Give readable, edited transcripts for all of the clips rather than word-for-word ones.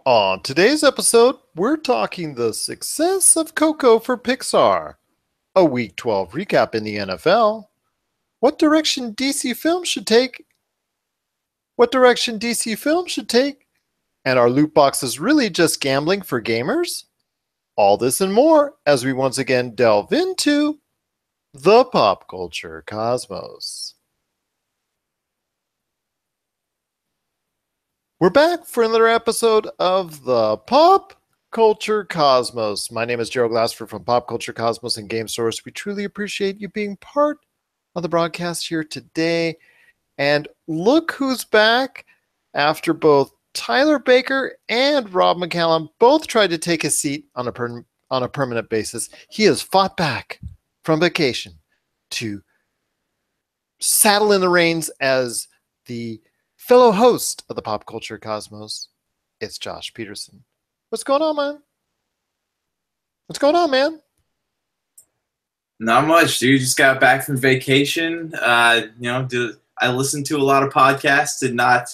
On today's episode, we're talking the success of Coco for Pixar, a Week 12 recap in the NFL, what direction DC Films should take, and are loot boxes really just gambling for gamers? All this and more as we once again delve into the pop culture cosmos. We're back for another episode of the Pop Culture Cosmos. My name is Gerald Glassford from Pop Culture Cosmos and Game Source. We truly appreciate you being part of the broadcast here today. And look who's back after both Tyler Baker and Rob McCallum both tried to take a seat on a permanent basis. He has fought back from vacation to saddle in the reins as the fellow host of the Pop Culture Cosmos. It's Josh Peterson. What's going on, man? What's going on, man? Not much, dude. Just got back from vacation. I listened to a lot of podcasts. Did not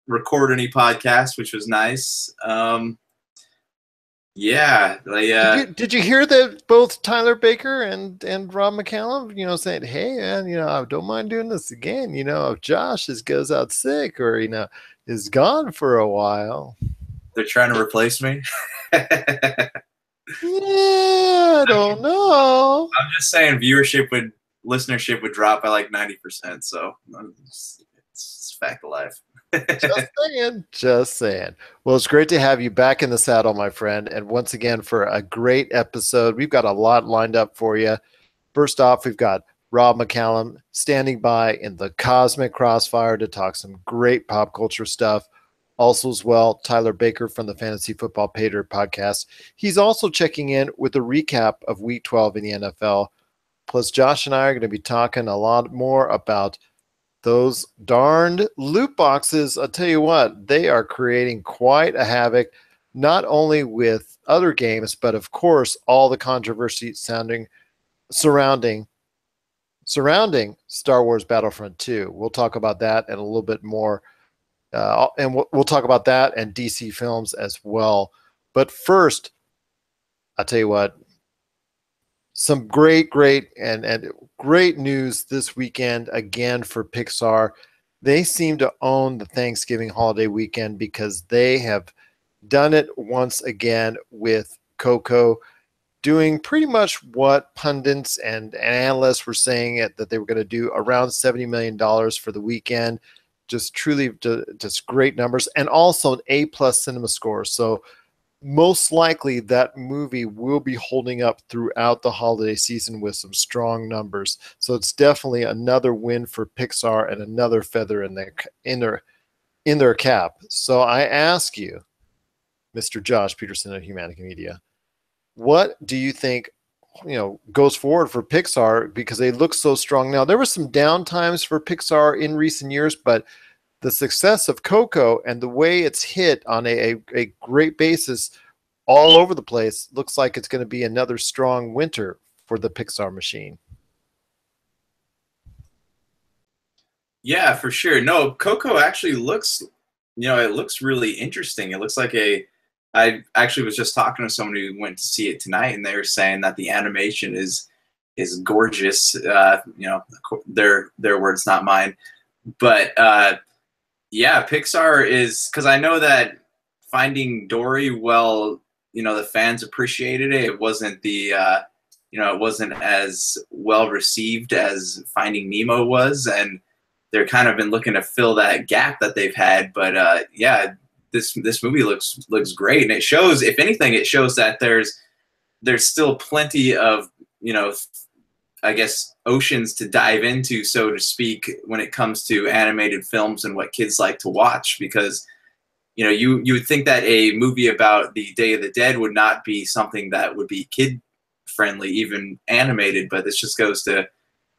record any podcasts, which was nice. Did you hear that both Tyler Baker and Rob McCallum, saying, "Hey, man, I don't mind doing this again. If Josh goes out sick or is gone for a while." They're trying to replace me. Yeah, I don't know. I'm just saying, listenership would drop by like 90%. So it's fact of life. Just saying. Well, it's great to have you back in the saddle, my friend. And once again, for a great episode, we've got a lot lined up for you. First off, we've got Rob McCallum standing by in the Cosmic Crossfire to talk some great pop culture stuff. Also, as well, Tyler Baker from the Fantasy Football Pater podcast. He's also checking in with a recap of Week 12 in the NFL. Plus, Josh and I are going to be talking a lot more about those darned loot boxes. I'll tell you what, they are creating quite a havoc, not only with other games, but of course, all the controversy surrounding Star Wars Battlefront 2. We'll talk about that and a little bit more. And we'll talk about that and DC Films as well. But first, I'll tell you what, some great news this weekend again for Pixar. They seem to own the Thanksgiving holiday weekend because they have done it once again with Coco, doing pretty much what pundits and analysts were saying that they were going to do, around $70 million for the weekend. Just truly just great numbers, and also an A+ cinema score. So most likely that movie will be holding up throughout the holiday season with some strong numbers. So it's definitely another win for Pixar and another feather in their cap. So I ask you, Mr. Josh Peterson of Humanica Media, what do you think goes forward for Pixar, because they look so strong now? There were some downtimes for Pixar in recent years, but the success of Coco and the way it's hit on a great basis all over the place looks like it's going to be another strong winter for the Pixar machine. Yeah, for sure. No, Coco actually looks, it looks really interesting. It looks like I actually was just talking to someone who went to see it tonight, and they were saying that the animation is gorgeous. Their words, not mine. But yeah, Pixar is, because I know that Finding Dory, well, the fans appreciated it. It wasn't it wasn't as well received as Finding Nemo was, and they're kind of been looking to fill that gap that they've had. But yeah, this movie looks great, and it shows, if anything, it shows that there's still plenty of, I guess, oceans to dive into, so to speak, when it comes to animated films and what kids like to watch. Because you would think that a movie about the Day of the Dead would not be something that would be kid friendly, even animated, but this just goes to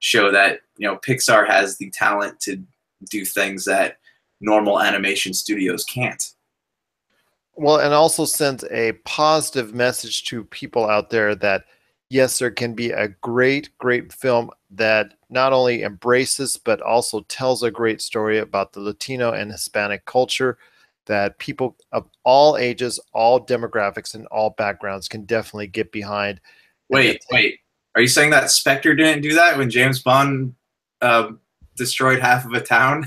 show that Pixar has the talent to do things that normal animation studios can't. Well, and also sends a positive message to people out there that yes, there can be a great film that not only embraces but also tells a great story about the Latino and Hispanic culture. that people of all ages, all demographics, and all backgrounds can definitely get behind. And that Wait. Are you saying that Spectre didn't do that when James Bond uh, destroyed half of a town?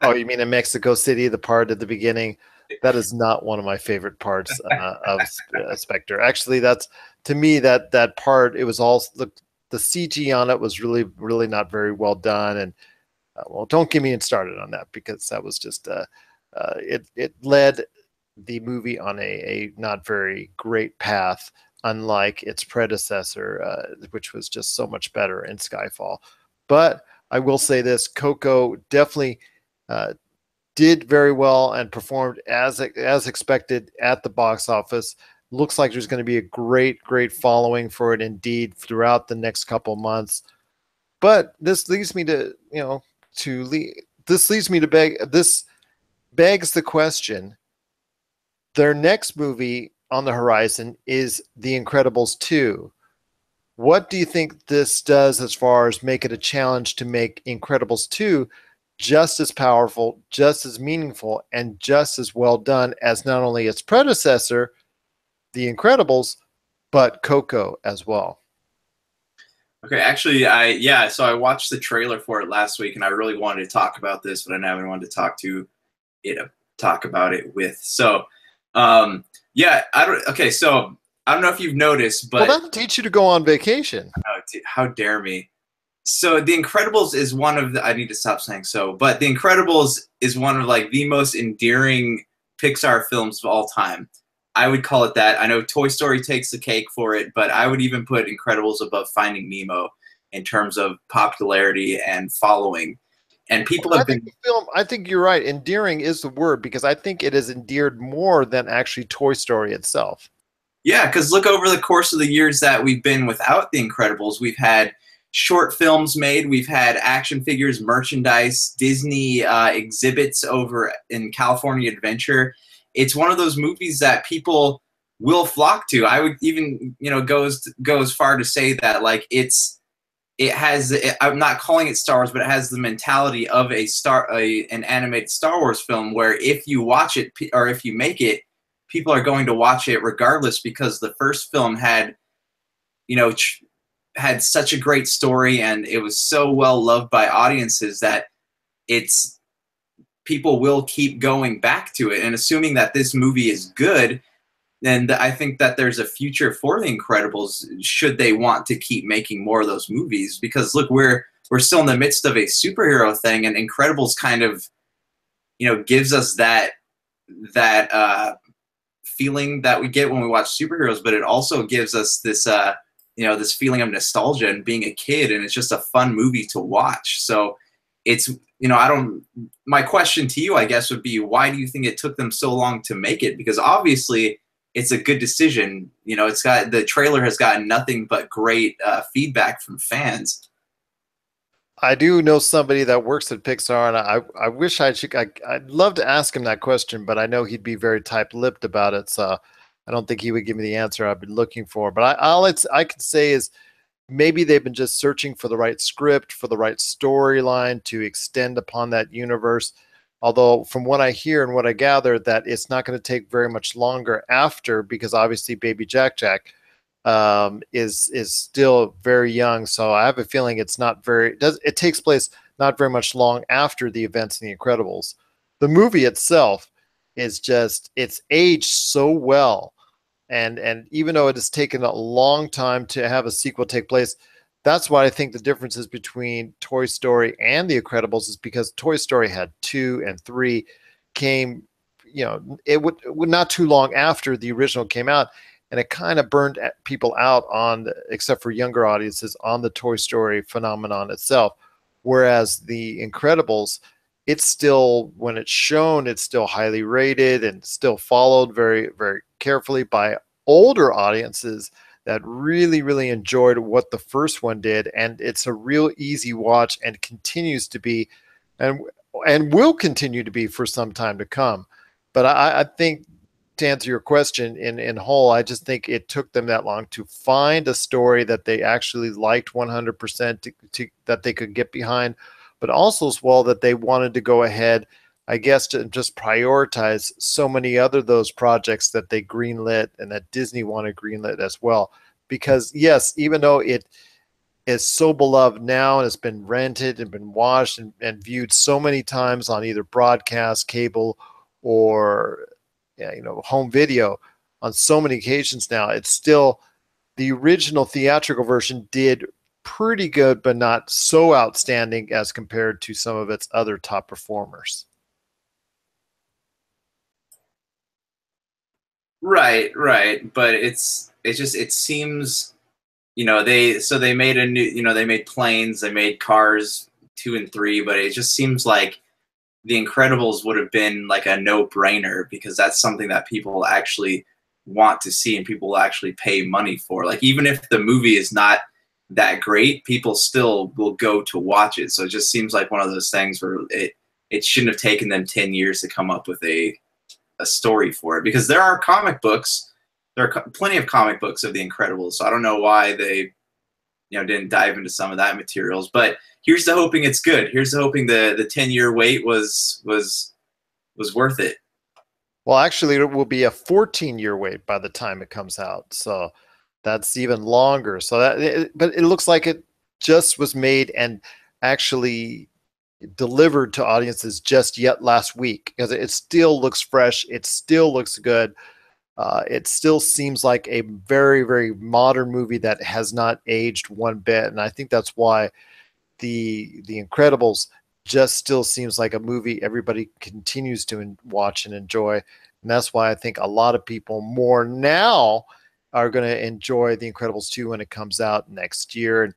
oh, you mean in Mexico City, the part at the beginning? That is not one of my favorite parts of Spectre. Actually, that's to me that part. It was all the CG on it was really not very well done. And well, don't get me started on that because that was just it led the movie on a not very great path, unlike its predecessor, which was just so much better in Skyfall. But I will say this: Coco definitely uh, did very well and performed as expected at the box office. Looks like there's going to be a great following for it indeed throughout the next couple months. But this leads me to this leads me to this begs the question. Their next movie on the horizon is The Incredibles 2. What do you think this does as far as make it a challenge to make Incredibles 2 just as powerful, just as meaningful, and just as well done as not only its predecessor, The Incredibles, but Coco as well? Okay, actually, so I watched the trailer for it last week, and I really wanted to talk about this, but I didn't have anyone to talk about it with. So, yeah, I don't. Okay, so I don't know if you've noticed, Well, but that'll teach you to go on vacation. oh, how dare me? So, The Incredibles is one of the. I need to stop saying so, but The Incredibles is one of like the most endearing Pixar films of all time. I would call it that. I know Toy Story takes the cake for it, but I would even put Incredibles above Finding Nemo in terms of popularity and following. And people I have think been, the film, I think you're right. Endearing is the word because I think it is endeared more than actually Toy Story itself. yeah, because look over the course of the years that we've been without The Incredibles, we've had short films made, we've had action figures, merchandise, Disney exhibits over in California Adventure. It's one of those movies that people will flock to. I would even, go as far to say that like I'm not calling it Star Wars, but it has the mentality of an animated Star Wars film where if you watch it or if you make it, people are going to watch it regardless because the first film had, you know, had such a great story and it was so well loved by audiences that it's people will keep going back to it. And assuming that this movie is good, then I think that there's a future for The Incredibles should they want to keep making more of those movies. Because look, we're still in the midst of a superhero thing, and Incredibles kind of, gives us that feeling that we get when we watch superheroes, but it also gives us this this feeling of nostalgia and being a kid, and it's just a fun movie to watch. So it's I don't. My question to you, I guess, would be why do you think it took them so long to make it? Because obviously it's a good decision. The trailer has gotten nothing but great feedback from fans. I do know somebody that works at Pixar, and I wish I'd love to ask him that question, but I know he'd be very tight-lipped about it, so I don't think he would give me the answer I've been looking for. But I can say is maybe they've been just searching for the right script, for the right storyline to extend upon that universe. Although from what I hear and what I gather, that it's not going to take very much longer after, because obviously Baby Jack Jack is still very young. So I have a feeling it's not very it takes place not very much long after the events in The Incredibles. The movie itself is just it's aged so well, and even though it has taken a long time to have a sequel take place, that's why I think the differences between Toy Story and The Incredibles is because Toy Story had 2 and 3 came, it would not too long after the original came out, and it kind of burned people out except for younger audiences, on the Toy Story phenomenon itself. Whereas The Incredibles, it's still, when it's shown, it's still highly rated and still followed very, very carefully by older audiences that really enjoyed what the first one did. And it's a real easy watch and continues to be, and will continue to be for some time to come. But I think, to answer your question in whole, I just think it took them that long to find a story that they actually liked 100%, that they could get behind, but also as well that they wanted to go ahead I guess, to just prioritize so many other those projects that they greenlit and that Disney wanted greenlit as well. Because yes, even though it is so beloved now and has been rented and been watched and viewed so many times on either broadcast, cable, or home video on so many occasions now, it's still the original theatrical version did pretty good, but not so outstanding as compared to some of its other top performers. Right. But it seems, they made a new, they made Planes, they made Cars 2 and 3, but it just seems like The Incredibles would have been like a no-brainer because that's something that people actually want to see and people will actually pay money for. Like even if the movie is not that great, people still will go to watch it. So it just seems like one of those things where it shouldn't have taken them 10 years to come up with a story for it, because there are comic books. There are plenty of comic books of The Incredibles. So I don't know why they didn't dive into some of that materials. But here's to hoping it's good. Here's to hoping the 10-year wait was worth it. Well, actually, it will be a 14-year wait by the time it comes out. So that's even longer. So but it looks like it just was made and actually delivered to audiences just yet last week, because it still looks fresh. It still looks good. It still seems like a very, very modern movie that has not aged one bit. And I think that's why the Incredibles just still seems like a movie everybody continues to watch and enjoy. And that's why I think a lot of people more now are going to enjoy The Incredibles 2 when it comes out next year. And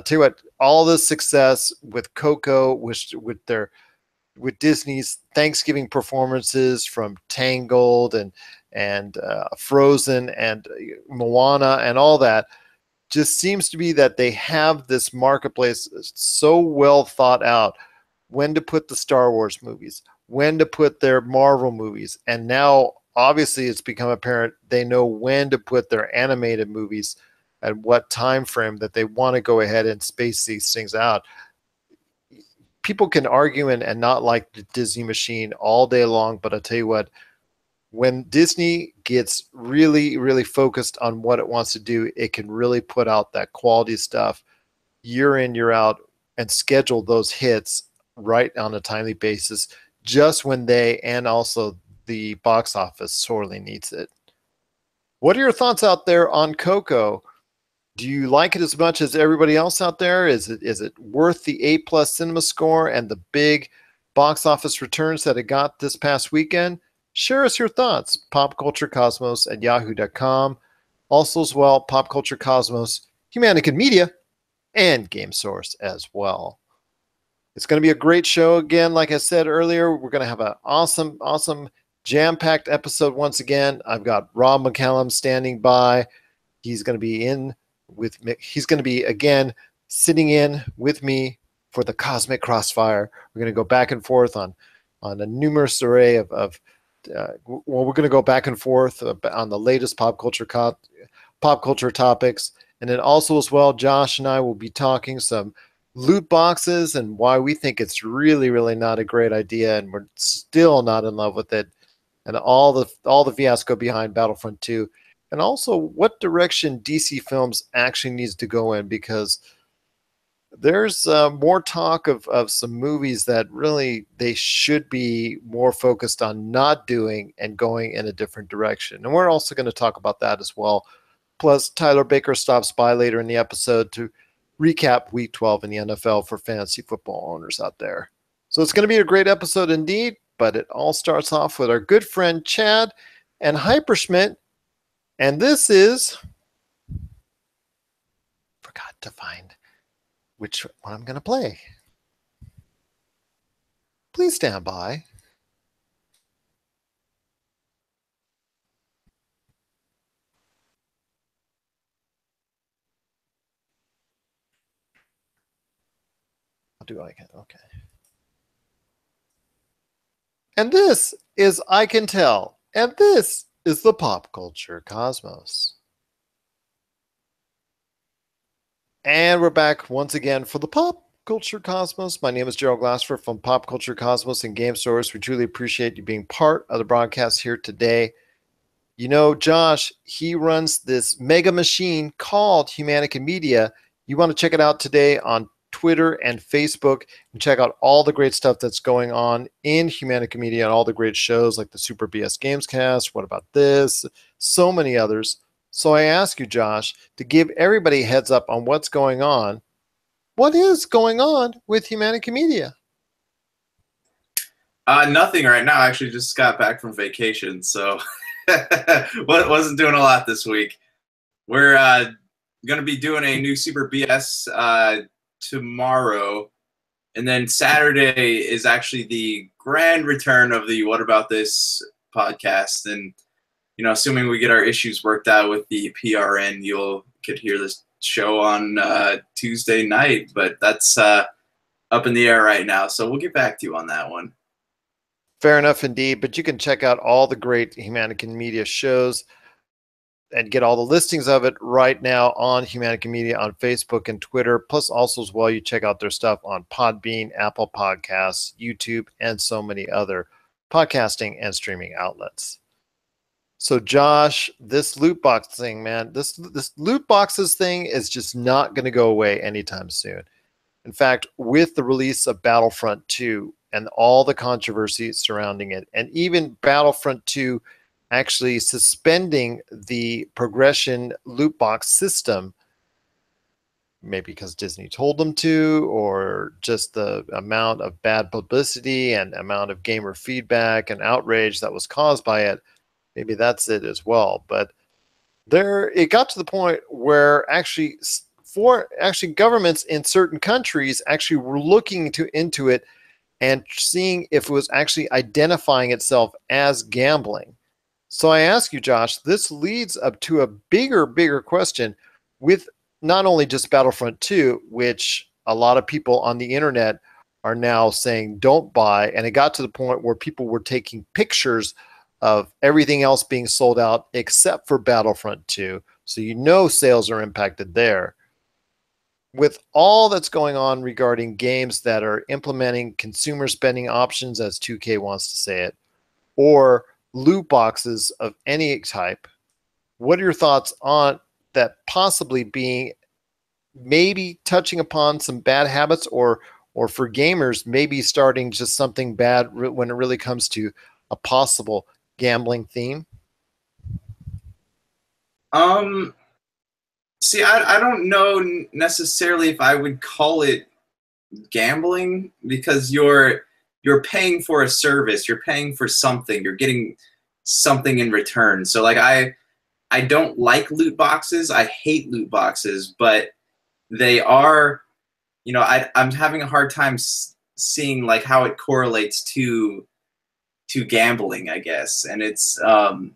tell you what, all the success with Coco, with Disney's Thanksgiving performances from Tangled and Frozen and Moana and all that, just seems to be that they have this marketplace so well thought out, when to put the Star Wars movies, when to put their Marvel movies, and now obviously it's become apparent they know when to put their animated movies at what time frame that they want to go ahead and space these things out. People can argue and not like the Disney machine all day long, but I tell you what, when Disney gets really, really focused on what it wants to do, it can really put out that quality stuff year in, year out, and schedule those hits right on a timely basis, just when they and also the box office sorely needs it. What are your thoughts out there on Coco? Do you like it as much as everybody else out there? Is it worth the A+ cinema score and the big box office returns that it got this past weekend? Share us your thoughts. popculturecosmos@yahoo.com. Also as well, Pop Culture Cosmos, Humanican Media, and Game Source as well. It's going to be a great show again. Like I said earlier, we're going to have an awesome, awesome jam-packed episode once again. I've got Rob McCallum standing by. He's going to be in with me. He's going to be again sitting in with me for the Cosmic Crossfire. We're going to go back and forth on a numerous array of we're going to go back and forth on the latest pop culture topics, and then also as well, Josh and I will be talking some loot boxes and why we think it's really, really not a great idea, and we're still not in love with it, and all the fiasco behind Battlefront 2. And also what direction DC Films actually needs to go in, because there's more talk of some movies that really they should be more focused on not doing and going in a different direction. And we're also going to talk about that as well. Plus, Tyler Baker stops by later in the episode to recap Week 12 in the NFL for fantasy football owners out there. So it's going to be a great episode indeed, but it all starts off with our good friend Chad and Hyperschmidt. And this is... forgot to find which one I'm going to play. Please stand by. How do I get? Okay. And this is I Can Tell. And this is the Pop Culture Cosmos. And we're back once again for the Pop Culture Cosmos. My name is Gerald Glassford from Pop Culture Cosmos and Game Source. We truly appreciate you being part of the broadcast here today. You know, Josh, he runs this mega machine called Humanica Media. You want to check it out today on Twitter and Facebook and check out all the great stuff that's going on in Humanica Media and all the great shows like the Super BS Gamescast, What About This, so many others. So I ask you, Josh, to give everybody a heads up on what's going on. What is going on with Humanica Media? Nothing right now. I actually just got back from vacation, so wasn't doing a lot this week. We're going to be doing a new Super BS tomorrow, and then Saturday is actually the grand return of the What About This podcast. And assuming we get our issues worked out with the PRN, you could hear this show on Tuesday night. But that's up in the air right now, so we'll get back to you on that one. Fair enough indeed, but you can check out all the great Humanica Media shows and get all the listings of it right now on Humanica Media on Facebook and Twitter. Plus, also as well, you check out their stuff on Podbean, Apple Podcasts, YouTube, and so many other podcasting and streaming outlets. So, Josh, this loot box thing, man, this loot boxes thing is just not going to go away anytime soon. In fact, with the release of Battlefront 2 and all the controversy surrounding it, and even Battlefront 2 actually suspending the progression loot box system, maybe because Disney told them to, or just the amount of bad publicity and amount of gamer feedback and outrage that was caused by it, maybe that's it as well. But it got to the point where actually governments in certain countries actually were looking into it and seeing if it was actually identifying itself as gambling. So I ask you, Josh, this leads up to a bigger question with not only just Battlefront 2, which a lot of people on the internet are now saying don't buy, and it got to the point where people were taking pictures of everything else being sold out except for Battlefront 2. So sales are impacted there. With all that's going on regarding games that are implementing consumer spending options, as 2K wants to say it, or loot boxes of any type, what are your thoughts on that possibly being maybe touching upon some bad habits, or for gamers maybe starting just something bad when it really comes to a possible gambling theme? See, I don't know necessarily if I would call it gambling, because you're paying for a service, you're paying for something, you're getting something in return. So like I don't like loot boxes. I hate loot boxes, but they are, I'm having a hard time seeing like how it correlates to gambling, I guess. And it's me,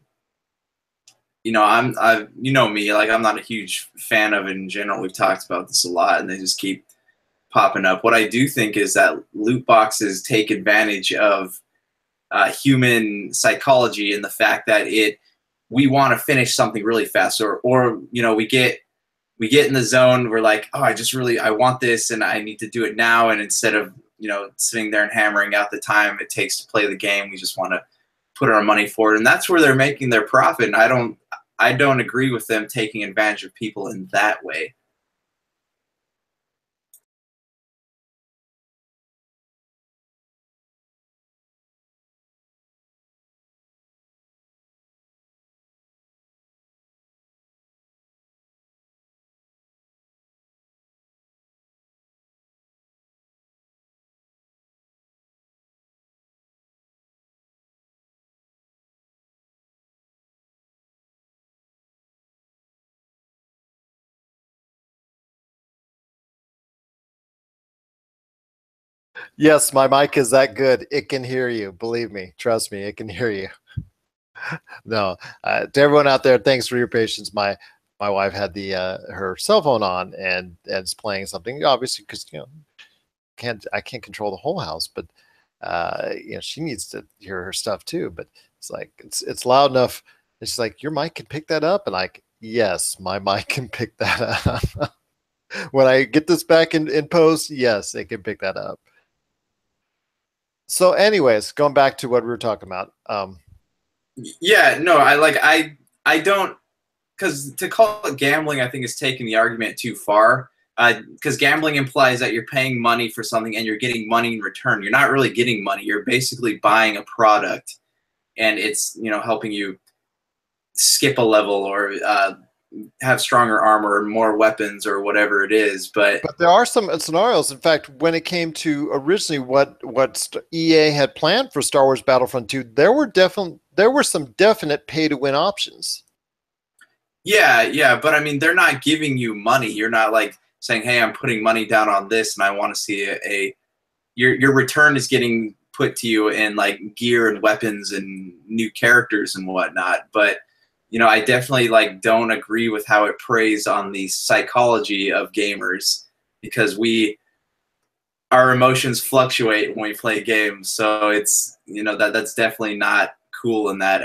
like I'm not a huge fan of it in general. We've talked about this a lot, and they just keep popping up. What I do think is that loot boxes take advantage of human psychology, and the fact that we want to finish something really fast, or we get in the zone. We're like, oh, I want this, and I need to do it now. And instead of sitting there and hammering out the time it takes to play the game, we just want to put our money for it, and that's where they're making their profit. And I don't agree with them taking advantage of people in that way. Yes, my mic is that good. It can hear you. Believe me. Trust me, it can hear you. No, to everyone out there, thanks for your patience. My wife had her cell phone on and is playing something, obviously, because I can't control the whole house, but she needs to hear her stuff too. But it's like it's loud enough. It's like, your mic can pick that up, and like, yes, my mic can pick that up. When I get this back in post, yes, they can pick that up. So, anyways, going back to what we were talking about. Yeah, no, I don't, because to call it gambling, I think is taking the argument too far. Because gambling implies that you're paying money for something and you're getting money in return. You're not really getting money. You're basically buying a product, and it's helping you skip a level or have stronger armor or more weapons or whatever it is. But But there are some scenarios. In fact, when it came to originally what EA had planned for Star Wars Battlefront 2, there were some definite pay to win options. yeah, but I mean, they're not giving you money. You're not like saying, "Hey, I'm putting money down on this, and I want to see a." Your return is getting put to you in like gear and weapons and new characters and whatnot. But I definitely like don't agree with how it preys on the psychology of gamers, because our emotions fluctuate when we play games. So it's that's definitely not cool in that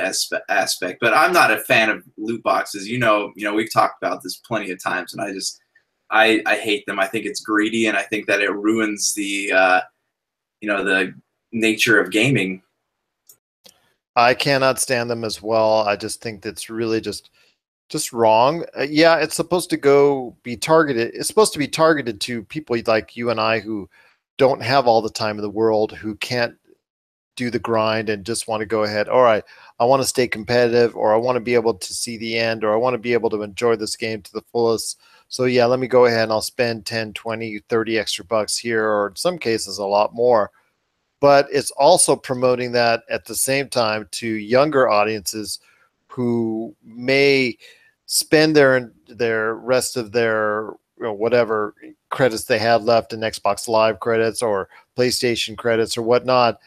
aspect. But I'm not a fan of loot boxes. We've talked about this plenty of times, and I hate them. I think it's greedy, and I think that it ruins the nature of gaming. I cannot stand them as well. I just think that's really just wrong. Yeah, it's supposed to go be targeted. It's supposed to be targeted to people like you and I who don't have all the time in the world, who can't do the grind and just want to go ahead. All right, I want to stay competitive, or I want to be able to see the end, or I want to be able to enjoy this game to the fullest. So yeah, let me go ahead and I'll spend 10, 20, 30 extra bucks here, or in some cases a lot more. But it's also promoting that at the same time to younger audiences who may spend their rest of their whatever credits they had left in Xbox Live credits or PlayStation credits or whatnot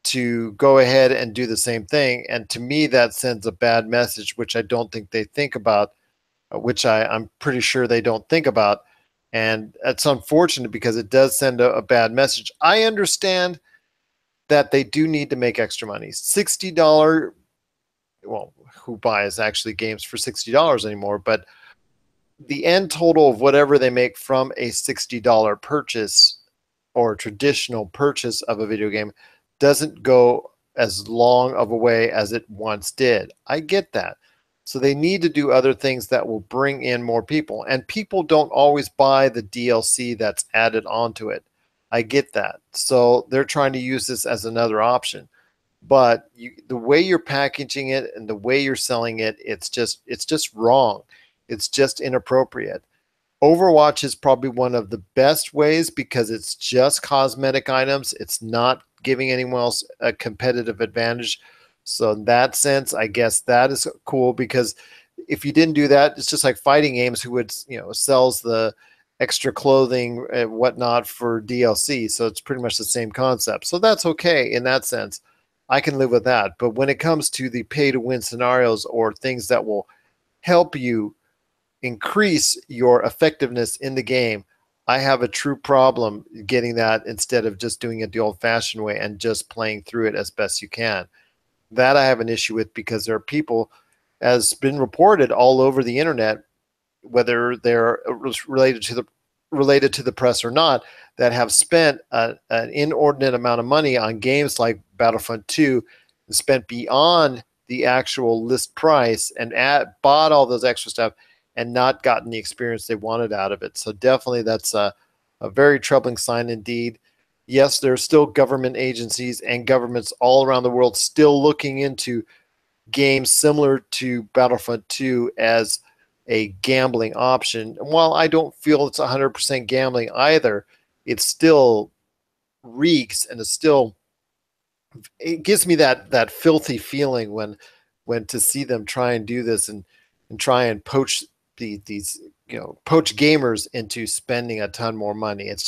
to go ahead and do the same thing. And to me, that sends a bad message, which I don't think they think about, which I'm pretty sure they don't think about. And it's unfortunate because it does send a bad message. I understand that they do need to make extra money. $60, well, who buys actually games for $60 anymore? But the end total of whatever they make from a $60 purchase or traditional purchase of a video game doesn't go as long of a way as it once did. I get that. So they need to do other things that will bring in more people. And people don't always buy the DLC that's added onto it. I get that. So they're trying to use this as another option. But the way you're packaging it and the way you're selling it, it's just wrong. It's just inappropriate. Overwatch is probably one of the best ways because it's just cosmetic items. It's not giving anyone else a competitive advantage. So in that sense, I guess that is cool because if you didn't do that, it's just like fighting games who would, sells the extra clothing and whatnot for DLC. So it's pretty much the same concept. So that's okay in that sense. I can live with that. But when it comes to the pay to win scenarios or things that will help you increase your effectiveness in the game, I have a true problem getting that instead of just doing it the old fashioned way and just playing through it as best you can. That I have an issue with because there are people, as been reported all over the internet, whether they're related to the press or not, that have spent an inordinate amount of money on games like Battlefront 2 and spent beyond the actual list price and bought all those extra stuff and not gotten the experience they wanted out of it. So definitely that's a very troubling sign indeed. Yes, there are still government agencies and governments all around the world still looking into games similar to Battlefront 2 as a gambling option. And while I don't feel it's 100% gambling either, it still reeks and it gives me that filthy feeling when to see them try and do this and try and poach these poach gamers into spending a ton more money. It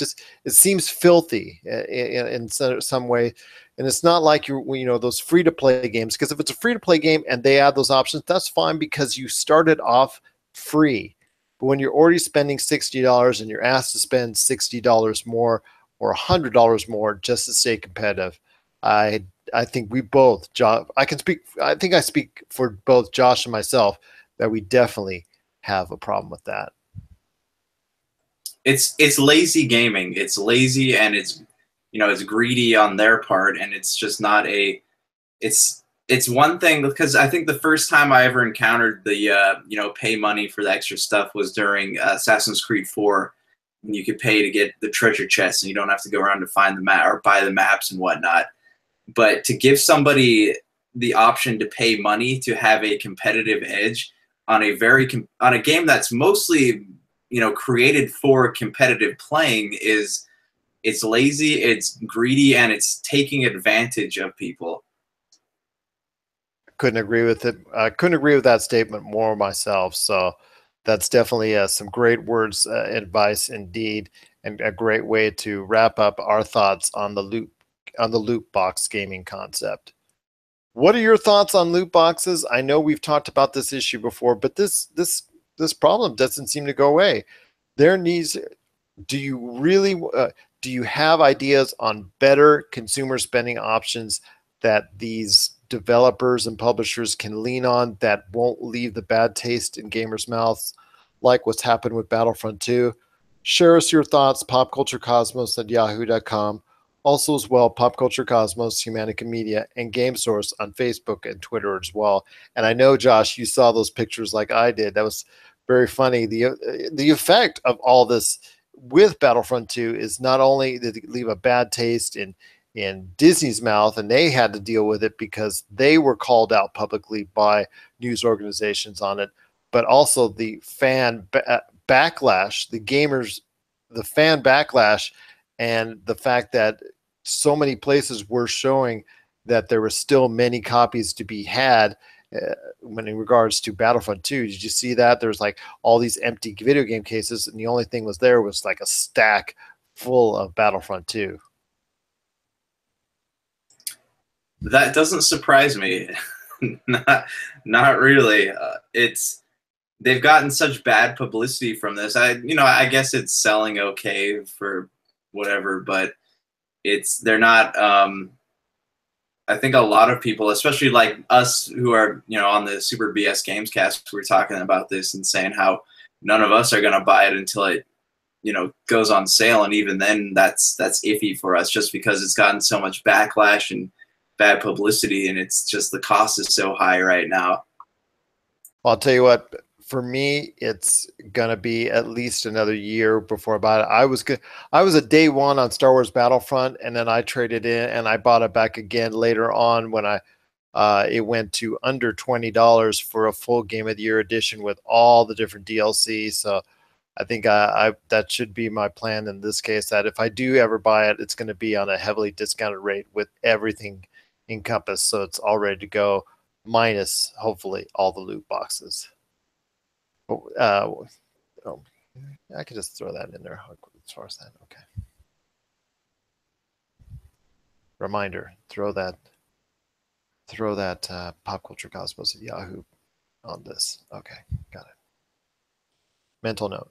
seems filthy in some way, and it's not like those free to play games, because if it's a free to play game and they add those options, that's fine because you started off free. But when you're already spending $60 and you're asked to spend $60 more or $100 more just to stay competitive, I think we both, I think I speak for both Josh and myself that we definitely have a problem with that. it's lazy gaming. It's lazy, and it's, it's greedy on their part, and it's just not a it's one thing, because I think the first time I ever encountered the pay money for the extra stuff was during Assassin's Creed 4, when you could pay to get the treasure chest and you don't have to go around to find the map or buy the maps and whatnot. But to give somebody the option to pay money to have a competitive edge on a game that's mostly created for competitive playing, it's lazy, it's greedy, and it's taking advantage of people. Couldn't agree with it. I couldn't agree with that statement more myself. So that's definitely some great words, advice indeed, and a great way to wrap up our thoughts on the loot box gaming concept. What are your thoughts on loot boxes? I know we've talked about this issue before, but this problem doesn't seem to go away. There needs. Do you really? Do you have ideas on better consumer spending options that these developers and publishers can lean on that won't leave the bad taste in gamers' mouths, like what's happened with Battlefront 2? Share us your thoughts, popculturecosmos@yahoo.com. Also as well, Pop Culture Cosmos, Humanica Media, and Game Source on Facebook and Twitter as well. And I know, Josh, you saw those pictures like I did. That was very funny. The effect of all this with Battlefront 2 is not only did it leave a bad taste in Disney's mouth, and they had to deal with it because they were called out publicly by news organizations on it, but also the fan backlash, the fan backlash, and the fact that so many places were showing that there were still many copies to be had when in regards to Battlefront 2. Did you see that? There's like all these empty video game cases, and the only thing was there was like a stack full of Battlefront 2. That doesn't surprise me. Not really. They've gotten such bad publicity from this. I guess it's selling okay for whatever, but they're not. I think a lot of people, especially like us who are on the Super BS Games Cast, we're talking about this and saying how none of us are going to buy it until it goes on sale, and even then that's iffy for us, just because it's gotten so much backlash and bad publicity, and it's just the cost is so high right now. Well, I'll tell you what, for me, it's going to be at least another year before I buy it. I was a day one on Star Wars Battlefront, and then I traded in and I bought it back again later on when it went to under $20 for a full Game of the Year edition with all the different DLC. So I think that should be my plan in this case, that if I do ever buy it, it's going to be on a heavily discounted rate with everything encompassed, so it's all ready to go, minus hopefully all the loot boxes. I could just throw that in there as far as that. Okay. Reminder: throw that Pop Culture Cosmos at Yahoo on this. Okay, got it. Mental note.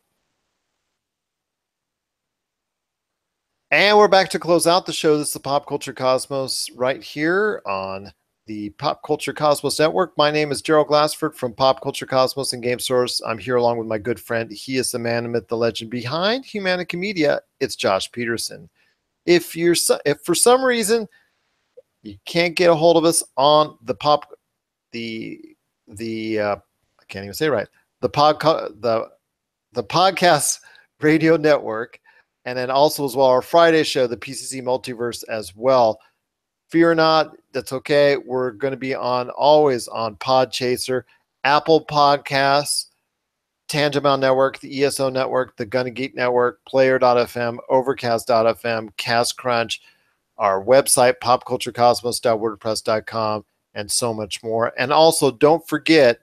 And we're back to close out the show. This is the Pop Culture Cosmos right here on the Pop Culture Cosmos Network. My name is Gerald Glassford from Pop Culture Cosmos and Game Source. I'm here along with my good friend. He is the man, the myth, the legend behind Humanica Media. It's Josh Peterson. If for some reason you can't get a hold of us on the I can't even say it right, the podcast radio network, and then also as well our Friday show, the PCC Multiverse as well. Fear not, that's okay. We're going to be always on Podchaser, Apple Podcasts, Tangible Network, the ESO Network, the Gunna Geek Network, Player.fm, Overcast.fm, Cast Crunch, our website, popculturecosmos.wordpress.com, and so much more. And also, don't forget,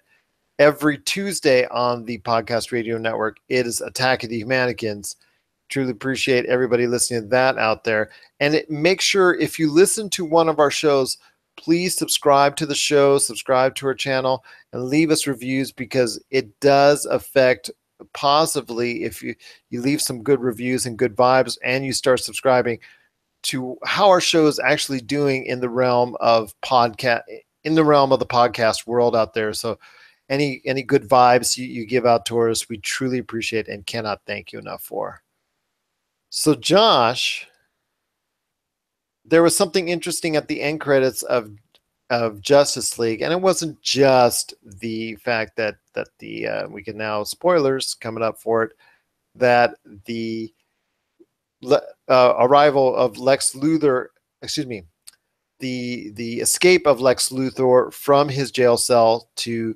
every Tuesday on the Podcast Radio Network, it is Attack of the Humanicans. Truly appreciate everybody listening to that out there. And make sure, if you listen to one of our shows, please subscribe to the show, subscribe to our channel, and leave us reviews, because it does affect positively if you leave some good reviews and good vibes and you start subscribing to how our show is actually doing in the realm of the podcast world out there. So any good vibes you give out to us, we truly appreciate and cannot thank you enough for. So Josh, there was something interesting at the end credits of Justice League, and it wasn't just the fact that the we can now spoilers coming up for it, that the arrival of Lex Luthor, excuse me, the escape of Lex Luthor from his jail cell to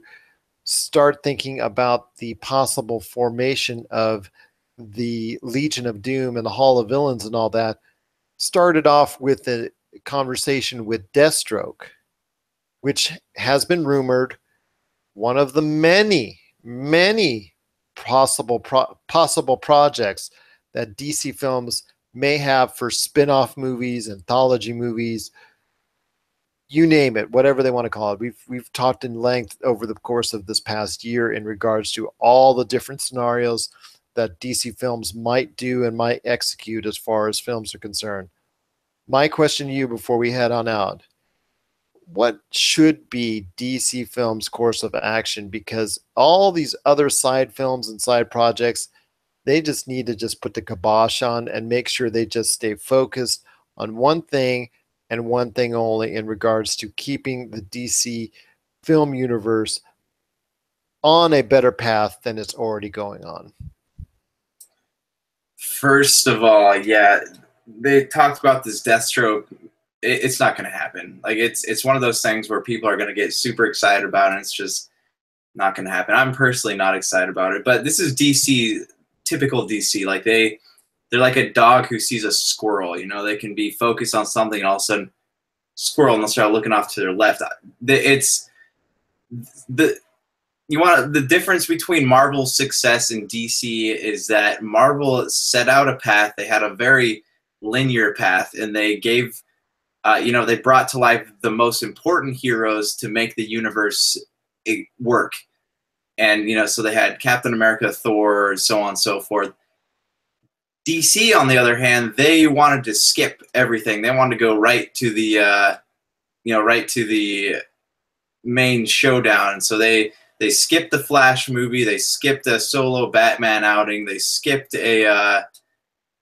start thinking about the possible formation of the Legion of Doom and the Hall of Villains and all that started off with a conversation with Deathstroke, which has been rumored one of the many possible projects that DC Films may have for spin-off movies, anthology movies, you name it, whatever they want to call it. We've talked in length over the course of this past year in regards to all the different scenarios that DC Films might do and might execute as far as films are concerned. My question to you before we head on out: what should be DC Films' course of action? Because all these other side films and side projects, they just need to just put the kibosh on and make sure they just stay focused on one thing and one thing only in regards to keeping the DC film universe on a better path than it's already going on. First of all, yeah, they talked about this Deathstroke. It's not going to happen. Like it's one of those things where people are going to get super excited about, and it's just not going to happen. I'm personally not excited about it, but this is DC, typical DC. Like they're like a dog who sees a squirrel. You know, they can be focused on something, and all of a sudden, squirrel, and they'll start looking off to their left. It's the the difference between Marvel's success and DC is that Marvel set out a path. They had a very linear path, and they gave, they brought to life the most important heroes to make the universe work. And so they had Captain America, Thor, so on and so forth. DC, on the other hand, they wanted to skip everything. They wanted to go right to the, right to the main showdown. And so they skipped the Flash movie. They skipped a solo Batman outing. They skipped a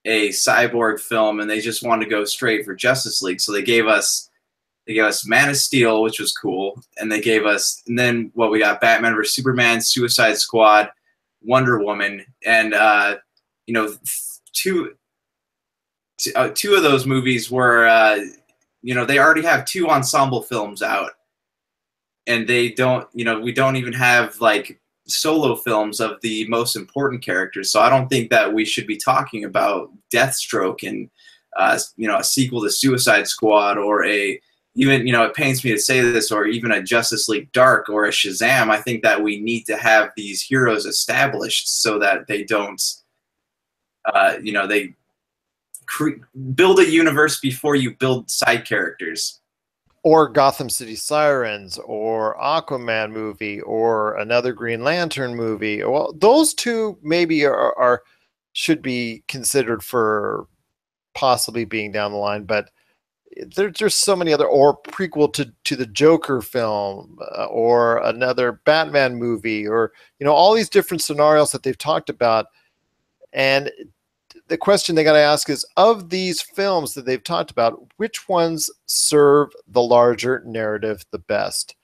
Cyborg film, and they just wanted to go straight for Justice League. So they gave us Man of Steel, which was cool, and then what we got: Batman vs Superman, Suicide Squad, Wonder Woman, and two of those movies were they already have two ensemble films out, and they don't we don't even have like solo films of the most important characters. So I don't think that we should be talking about Deathstroke and a sequel to Suicide Squad, or even it pains me to say this, or even a Justice League Dark or a Shazam. I think that we need to have these heroes established so that they don't they build a universe before you build side characters. Or Gotham City Sirens, or Aquaman movie, or another Green Lantern movie. Well, those two maybe should be considered for possibly being down the line, but there's so many other, or prequel to the Joker film, or another Batman movie, or all these different scenarios that they've talked about. And the question they got to ask is, of these films that they've talked about, which ones serve the larger narrative the best?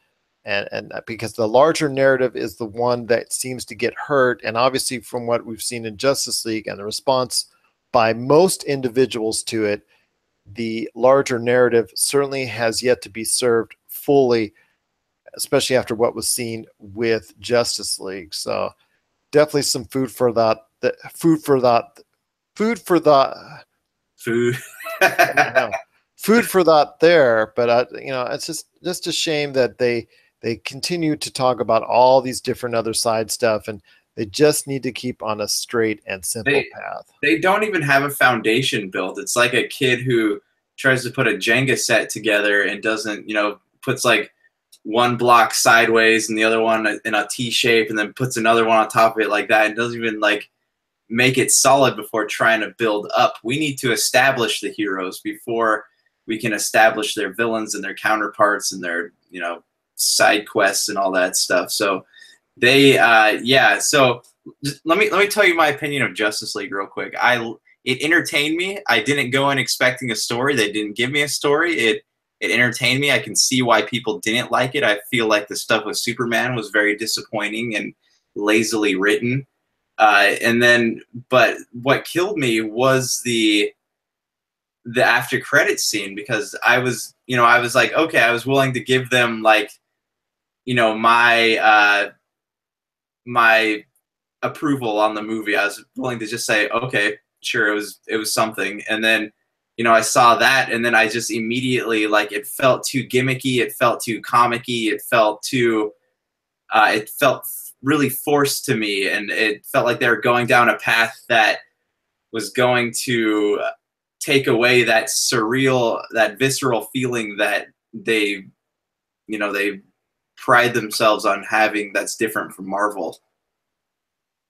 And because the larger narrative is the one that seems to get hurt. And obviously from what we've seen in Justice League and the response by most individuals to it, the larger narrative certainly has yet to be served fully, especially after what was seen with Justice League. So definitely some food for thought there. But it's just a shame that they continue to talk about all these different other side stuff, and they just need to keep on a straight and simple path. They don't even have a foundation built. It's like a kid who tries to put a Jenga set together and doesn't, puts like one block sideways and the other one in a T shape, and then puts another one on top of it like that, and doesn't even like make it solid before trying to build up. We need to establish the heroes before we can establish their villains and their counterparts and their, side quests and all that stuff. So they, so let me tell you my opinion of Justice League real quick. it entertained me. I didn't go in expecting a story. They didn't give me a story. It entertained me. I can see why people didn't like it. I feel like the stuff with Superman was very disappointing and lazily written. But what killed me was the after credit scene, because I was like, okay, I was willing to give them like, my approval on the movie. I was willing to just say, okay, sure, it was something. And then, I saw that, and then I just immediately, like, it felt too gimmicky, it felt too comicky, it felt really forced to me, and it felt like they were going down a path that was going to take away that surreal, that visceral feeling that they pride themselves on having, that's different from Marvel.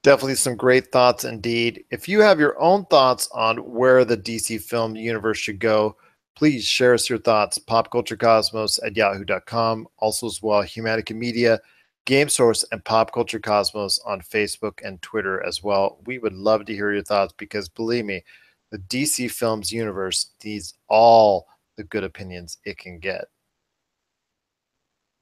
Definitely some great thoughts indeed. If you have your own thoughts on where the DC film universe should go, please share us your thoughts. popculturecosmos@yahoo.com. Also, as well, Humanica Media, Game Source, and Pop Culture Cosmos on Facebook and Twitter as well. We would love to hear your thoughts because, believe me, the DC Films universe needs all the good opinions it can get.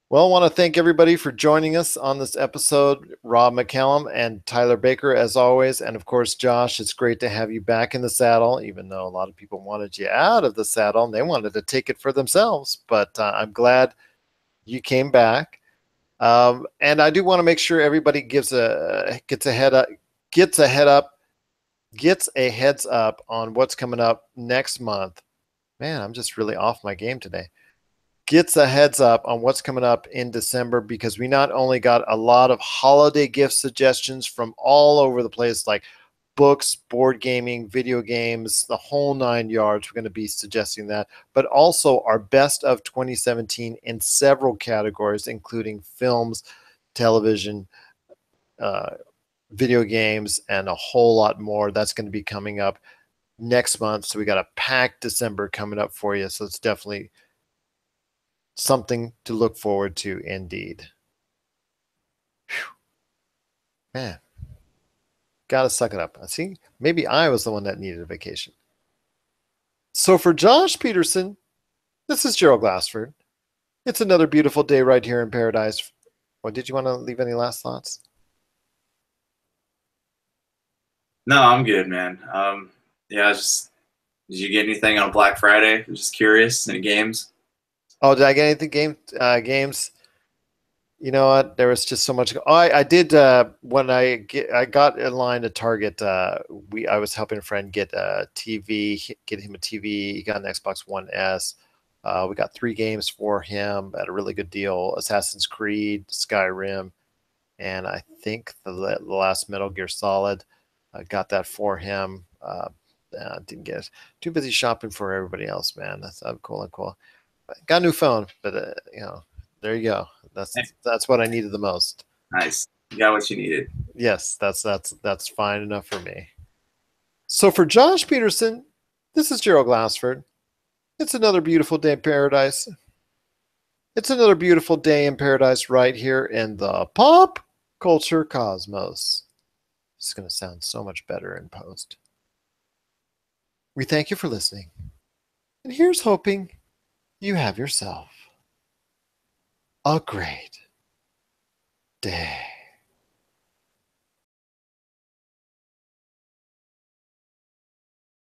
Well, I want to thank everybody for joining us on this episode. Rob McCallum and Tyler Baker, as always. And of course, Josh, it's great to have you back in the saddle, even though a lot of people wanted you out of the saddle and they wanted to take it for themselves. But I'm glad you came back. And I do want to make sure everybody gets a heads up on what's coming up next month. Man, I'm just really off my game today. Gets a heads up on what's coming up in December, because we not only got a lot of holiday gift suggestions from all over the place, like books, board gaming, video games, the whole 9 yards. We're going to be suggesting that, but also our best of 2017 in several categories, including films, television, video games, and a whole lot more. That's going to be coming up next month. So we got a packed December coming up for you. So it's definitely something to look forward to indeed. Whew. Man, gotta suck it up. I see. Maybe I was the one that needed a vacation. So for Josh Peterson, this is Gerald Glassford. It's another beautiful day right here in paradise. Or did you want to leave any last thoughts? No, I'm good, man. Yeah, did you get anything on Black Friday? I'm just curious. Any games? Oh, did I get anything? Games? You know what? There was just so much. Oh, I did. When I got in line to Target. I was helping a friend get a TV, get him a TV. He got an Xbox One S. We got 3 games for him at a really good deal: Assassin's Creed, Skyrim, and I think the last Metal Gear Solid. I got that for him. Didn't get it. Too busy shopping for everybody else, man. That's cool. Got a new phone, but there you go. That's what I needed the most. Nice. You got what you needed. Yes, that's fine enough for me. So for Josh Peterson, this is Gerald Glassford. It's another beautiful day in paradise. It's another beautiful day in paradise right here in the Pop Culture Cosmos. It's going to sound so much better in post. We thank you for listening. And here's hoping you have yourself a great day.